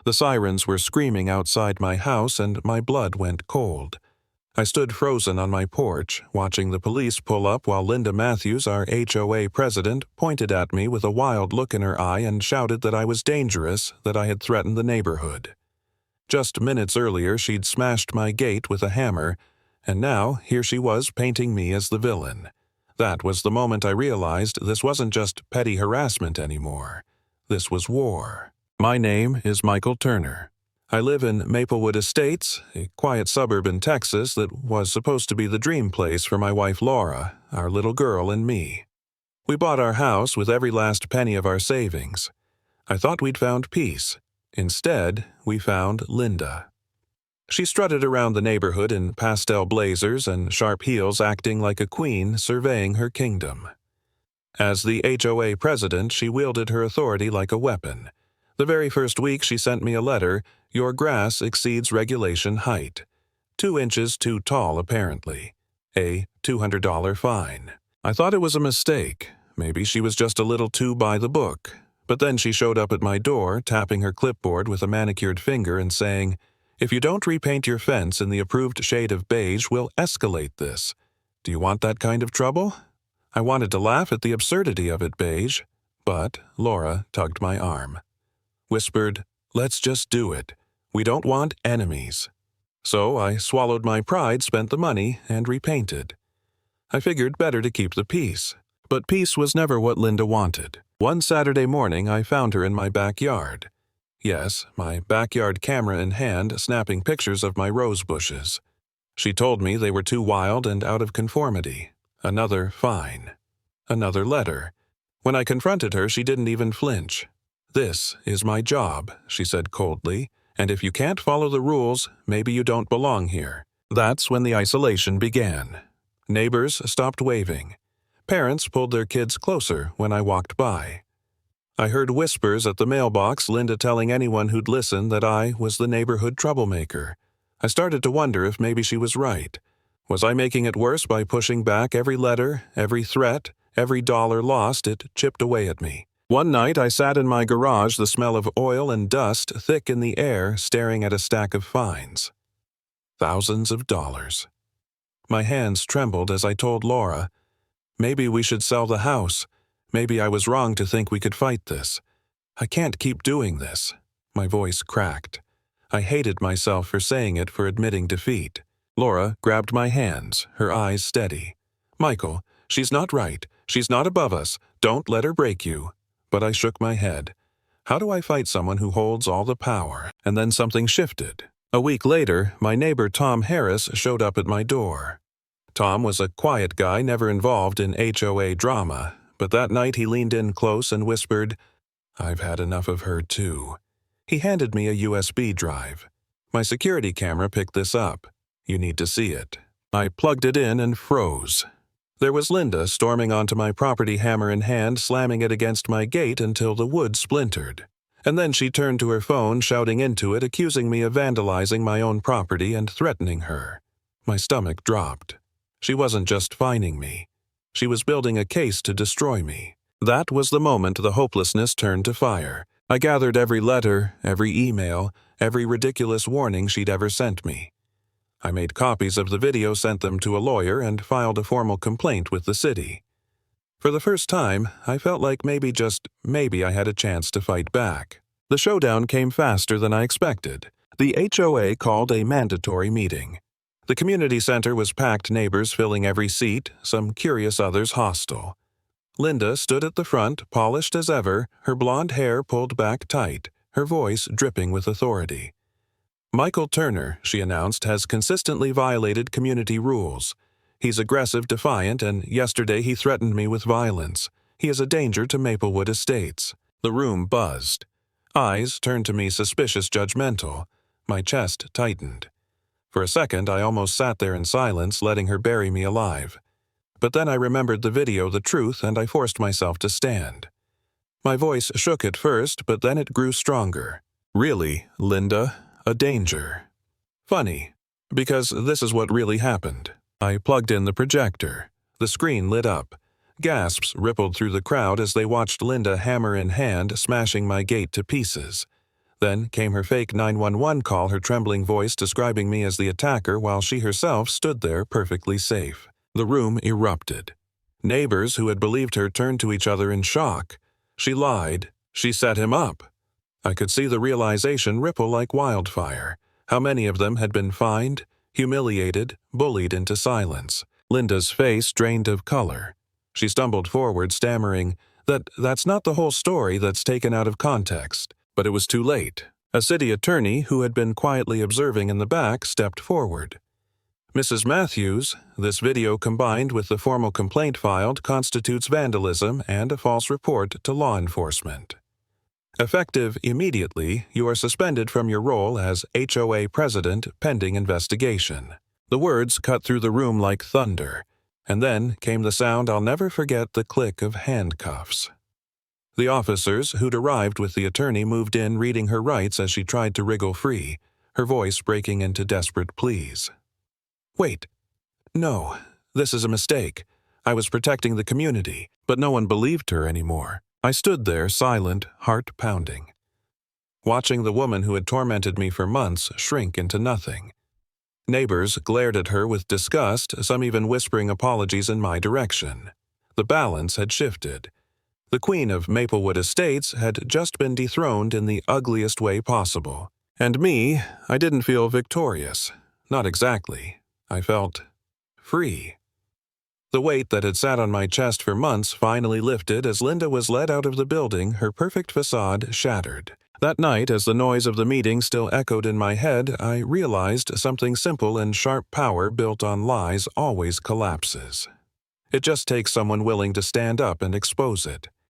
The sirens were screaming outside my house and my blood went cold. I stood frozen on my porch, watching the police pull up while Linda Matthews, our HOA president, pointed at me with a wild look in her eye and shouted that I was dangerous, that I had threatened the neighborhood. Just minutes earlier, she'd smashed my gate with a hammer, and now here she was painting me as the villain. That was the moment I realized this wasn't just petty harassment anymore. This was war. My name is Michael Turner. I live in Maplewood Estates, a quiet suburb in Texas that was supposed to be the dream place for my wife Laura, our little girl, and me. We bought our house with every last penny of our savings. I thought we'd found peace. Instead, we found Linda. She strutted around the neighborhood in pastel blazers and sharp heels, acting like a queen surveying her kingdom. As the HOA president, she wielded her authority like a weapon. The very first week she sent me a letter, "Your grass exceeds regulation height." 2 inches too tall, apparently. A $200 fine. I thought it was a mistake. Maybe she was just a little too by the book. But then she showed up at my door, tapping her clipboard with a manicured finger and saying, "If you don't repaint your fence in the approved shade of beige, we'll escalate this. Do you want that kind of trouble?" I wanted to laugh at the absurdity of it, beige, but Laura tugged my arm. Whispered, "Let's just do it. We don't want enemies." So I swallowed my pride, spent the money, and repainted. I figured better to keep the peace. But peace was never what Linda wanted. One Saturday morning, I found her in my backyard. Yes, my backyard camera in hand, snapping pictures of my rose bushes. She told me they were too wild and out of conformity. Another fine. Another letter. When I confronted her, she didn't even flinch. "This is my job," she said coldly, "and if you can't follow the rules, maybe you don't belong here." That's when the isolation began. Neighbors stopped waving. Parents pulled their kids closer when I walked by. I heard whispers at the mailbox, Linda telling anyone who'd listen that I was the neighborhood troublemaker. I started to wonder if maybe she was right. Was I making it worse by pushing back every letter, every threat, every dollar lost? It chipped away at me. One night I sat in my garage, the smell of oil and dust thick in the air, staring at a stack of fines. Thousands of dollars. My hands trembled as I told Laura, "Maybe we should sell the house. Maybe I was wrong to think we could fight this. I can't keep doing this." My voice cracked. I hated myself for saying it, for admitting defeat. Laura grabbed my hands, her eyes steady. "Michael, she's not right. She's not above us. Don't let her break you." But I shook my head. How do I fight someone who holds all the power? And then something shifted. A week later, my neighbor Tom Harris showed up at my door. Tom was a quiet guy, never involved in HOA drama, but that night he leaned in close and whispered, "I've had enough of her too." He handed me a USB drive. My security camera picked this up. You need to see it. I plugged it in and froze. There was Linda storming onto my property, hammer in hand, slamming it against my gate until the wood splintered. And then she turned to her phone, shouting into it, accusing me of vandalizing my own property and threatening her. My stomach dropped. She wasn't just fining me. She was building a case to destroy me. That was the moment the hopelessness turned to fire. I gathered every letter, every email, every ridiculous warning she'd ever sent me. I made copies of the video, sent them to a lawyer, and filed a formal complaint with the city. For the first time, I felt like maybe, just maybe, I had a chance to fight back. The showdown came faster than I expected. The HOA called a mandatory meeting. The community center was packed, neighbors filling every seat, some curious, others hostile. Linda stood at the front, polished as ever, her blonde hair pulled back tight, her voice dripping with authority. "Michael Turner," she announced, "has consistently violated community rules. He's aggressive, defiant, and yesterday he threatened me with violence. He is a danger to Maplewood Estates." The room buzzed. Eyes turned to me, suspicious, judgmental. My chest tightened. For a second, I almost sat there in silence, letting her bury me alive. But then I remembered the video, the truth, and I forced myself to stand. My voice shook at first, but then it grew stronger. "Really, Linda? A danger." Funny, because this is what really happened. I plugged in the projector. The screen lit up. Gasps rippled through the crowd as they watched Linda, hammer in hand, smashing my gate to pieces. Then came her fake 911 call, her trembling voice describing me as the attacker while she herself stood there perfectly safe. The room erupted. Neighbors who had believed her turned to each other in shock. She lied. She set him up. I could see the realization ripple like wildfire. How many of them had been fined, humiliated, bullied into silence. Linda's face drained of color. She stumbled forward, stammering, That's not the whole story, that's taken out of context. But it was too late. A city attorney who had been quietly observing in the back stepped forward. Mrs. Matthews, this video combined with the formal complaint filed constitutes vandalism and a false report to law enforcement. Effective immediately, you are suspended from your role as HOA president pending investigation. The words cut through the room like thunder, and then came the sound I'll never forget, the click of handcuffs. The officers who'd arrived with the attorney moved in, reading her rights as she tried to wriggle free, her voice breaking into desperate pleas. Wait. No, this is a mistake. I was protecting the community, but no one believed her anymore. I stood there, silent, heart pounding, watching the woman who had tormented me for months shrink into nothing. Neighbors glared at her with disgust, some even whispering apologies in my direction. The balance had shifted. The queen of Maplewood Estates had just been dethroned in the ugliest way possible. And me, I didn't feel victorious. Not exactly. I felt free. The weight that had sat on my chest for months finally lifted as Linda was led out of the building, her perfect facade shattered. That night, as the noise of the meeting still echoed in my head, I realized something simple: and sharp power built on lies always collapses. It just takes someone willing to stand up and expose it.